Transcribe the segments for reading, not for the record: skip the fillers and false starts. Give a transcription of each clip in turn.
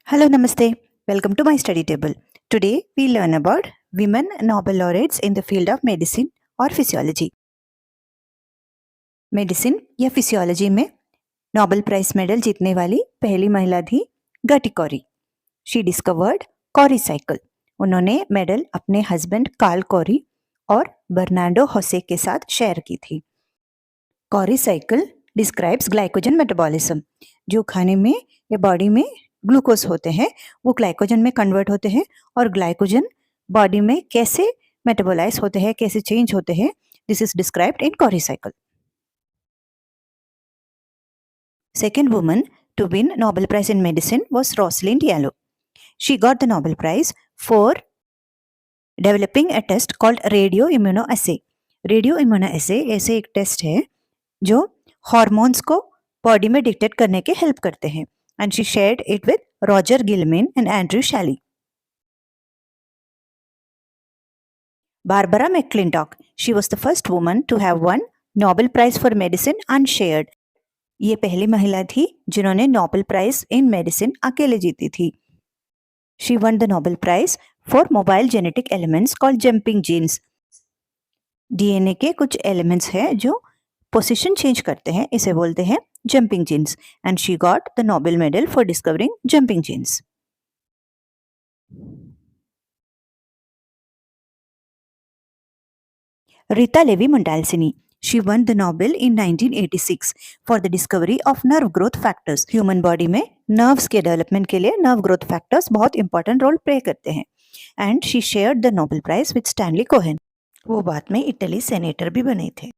Hello, Namaste. Welcome to my study table. Today we learn about women Nobel laureates in the field of medicine or physiology. Medicine या physiology में Nobel prize medal जीतने वाली पहली महिला थी गटी Cori. She discovered Cori cycle. उन्होंने medal अपने हस्बैंड कार्ल कॉरी और बर्नार्डो होसे के साथ शेयर की थी. Cori cycle describes glycogen metabolism. जो खाने में या बॉडी में ग्लूकोज होते हैं वो ग्लाइकोजन में कन्वर्ट होते हैं और ग्लाइकोजन बॉडी में कैसे मेटाबोलाइज होते हैं, कैसे चेंज होते हैं, this is described in Carry cycle. Second woman to win Nobel Prize in Medicine was Rosalind Yalow. She got the Nobel Prize for developing a test called radioimmunoassay. radioimmunoassay ऐसे एक test है जो hormones को body में detect करने के help करते हैं. And she shared it with Roger Guillemin and Andrew Schally. Barbara McClintock. She was the first woman to have won Nobel Prize for Medicine unshared. ये पहली महिला थी जिन्होंने नोबेल प्राइज इन मेडिसिन अकेले जीती थी. She won the Nobel prize for mobile genetic elements called jumping genes. DNA के कुछ एलिमेंट्स हैं जो पोजीशन चेंज करते हैं, इसे बोलते हैं jumping genes. And she got the Nobel medal for discovering jumping genes. Rita Levi-Montalcini. She won the Nobel in 1986 for the discovery of nerve growth factors. Human body में nerves के development के लिए nerve growth factors बहुत important role play करते हैं. And she shared the Nobel prize with Stanley Cohen. वो बाद में इटली सेनेटर भी बने थे.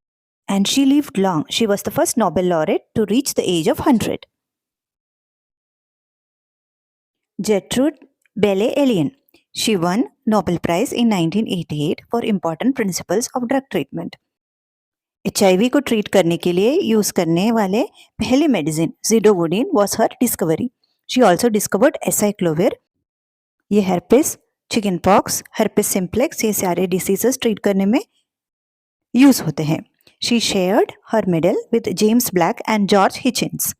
And she lived long. She was the first Nobel laureate to reach the age of 100. Gertrude Belle-Élien. She won Nobel Prize in 1988 for important principles of drug treatment. HIV को treat करने के लिए use करने वाले पहले medicine zidovudine was her discovery. She also discovered acyclovir. ये herpes, chicken pox, herpes simplex ये सारे डिसीजेस ट्रीट करने में यूज होते हैं. She shared her medal with James Black and George Hitchings.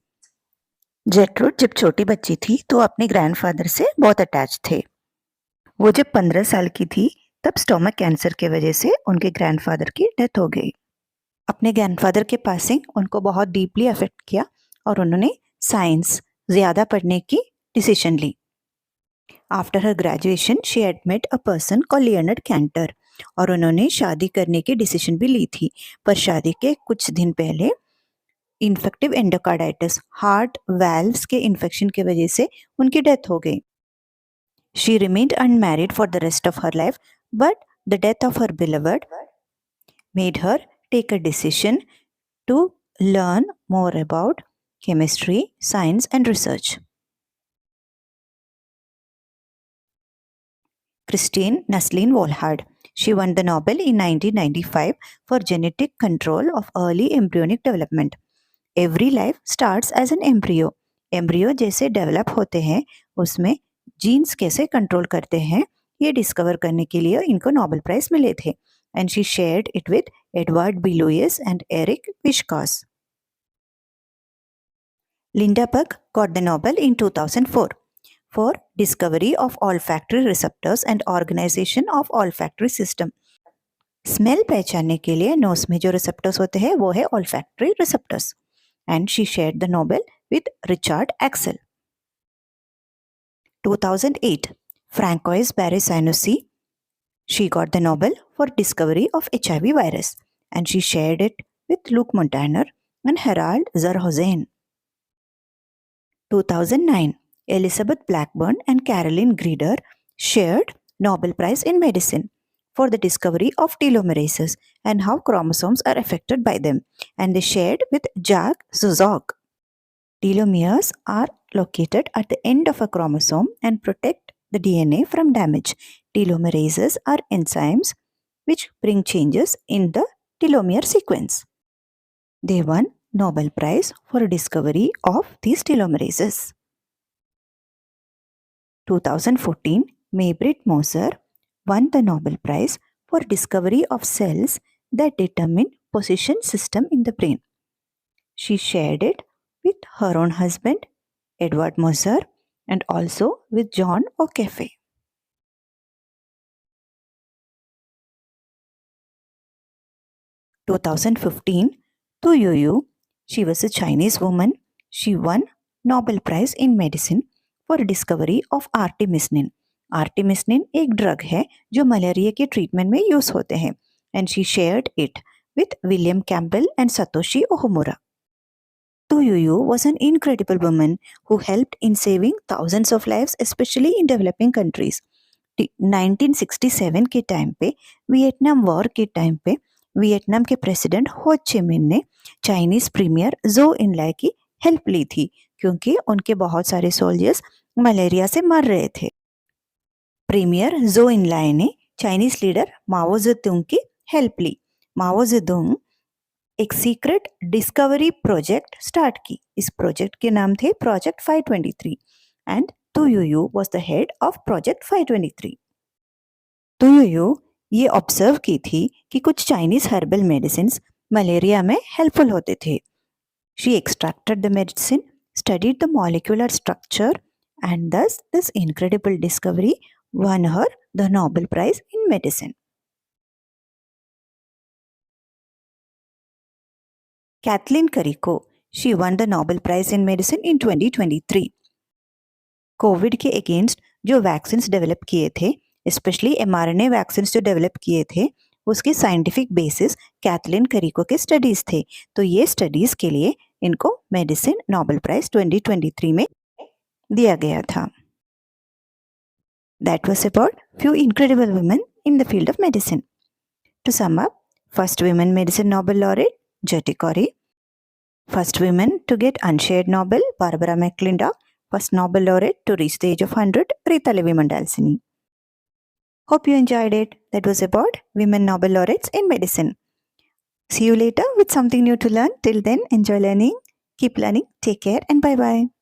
Gertrude जब छोटी बच्ची थी तो अपने ग्रैंडफादर से बहुत अटैच थे. वो जब 15 साल की थी तब स्टोमक कैंसर की वजह से उनके ग्रैंडफादर की डेथ हो गई. अपने ग्रैंडफादर के पासिंग उनको बहुत डीपली अफेक्ट किया और उन्होंने साइंस ज़्यादा पढ़ने की डिसीजन ली. After her graduation she had met a person called Leonard Cantor. और उन्होंने शादी करने की डिसीजन भी ली थी. पर शादी के कुछ दिन पहले इन्फेक्टिव एंडोकार्डाइटिस, हार्ट वाल्व्स के इन्फेक्शन की वजह से उनकी डेथ हो गई. She remained unmarried for the rest of her life, but the death of her beloved made her take a decision to learn more about chemistry, science, and research. Christine Naslin Wolhard. She won the Nobel in 1995 for genetic control of early embryonic development. Every life starts as an embryo. Embryo जैसे develop होते हैं उसमें jeans कैसे control करते हैं ये discover करने के लिए इनको नोबेल प्राइज मिले थे. And she shared it with Edward B Lewis and Eric Wieschaus. Linda पग got the Nobel in 2004 for discovery of olfactory receptors and organization of olfactory system. Smell पहचानने के लिए नोज में जो रिसेप्टर्स होते हैं वो है olfactory receptors. And she shared the Nobel with Richard Axel. 2008, Francois Barré-Sinoussi. She got the Nobel for discovery of HIV virus and she shared it with Luc Montagnier and Harald Zerhausen. 2009, Elizabeth Blackburn and Caroline Grieder shared Nobel Prize in Medicine for the discovery of telomerases and how chromosomes are affected by them, and they shared with Jacques Zuzog. Telomeres are located at the end of a chromosome and protect the DNA from damage. Telomerases are enzymes which bring changes in the telomere sequence. They won Nobel Prize for discovery of these telomerases. 2014, Maybrit Moser won the Nobel Prize for discovery of cells that determine position system in the brain. She shared it with her own husband, Edward Moser, and also with John O'Keefe. In 2015, Tu Youyou, she was a Chinese woman. She won Nobel Prize in Medicine for discovery of artemisinin. आर्टिमिसनिन एक drug है जो malaria के treatment में use होते हैं and she shared it with William Campbell and Satoshi Ohomura. Tu Youyou was an incredible woman who helped in saving thousands of lives, especially in developing countries. 1967 के time पे Vietnam war के time पे Vietnam के president हो ची मिन ने Chinese premiere जो इनलाई की हेल्प ली थी क्योंकि उनके बहुत सारे सोल्जर्स मलेरिया से मर रहे थे. प्रीमियर जो इनलाई ने चाइनीज लीडर माओ जेडुंग की हेल्प ली. माओ जेडुंग एक सीक्रेट डिस्कवरी प्रोजेक्ट स्टार्ट की. इस प्रोजेक्ट के नाम थे project 523 and Tu Youyou was the head of project 523. Tu Youyou ये ऑब्जर्व की थी कि कुछ चाइनीज हर्बल मेडिसिन मलेरिया में हेल्पफुल होते थे. She extracted the medicine, studied the molecular structure and thus this incredible discovery won her the Nobel Prize in Medicine. Kathleen Carrico, she won the Nobel Prize in Medicine in 2023. Covid के against जो vaccine develop किए थे, specially mRNA vaccine जो develop किए थे, उसके scientific basis Kathleen करिको के studies थे. तो ये स्टडीज के लिए इनको मेडिसिन नोबेल प्राइज 2023 में दिया गया था. That was about few incredible women in the field of medicine. To sum up, first women medicine Nobel laureate Gerty Cori, first women to get unshared Nobel Barbara McClintock, first Nobel laureate to reach the age of 100 Rita Levi-Montalcini. Hope you enjoyed it. That was about women Nobel laureates in medicine. See you later with something new to learn. Till then, enjoy learning, keep learning, take care and bye-bye.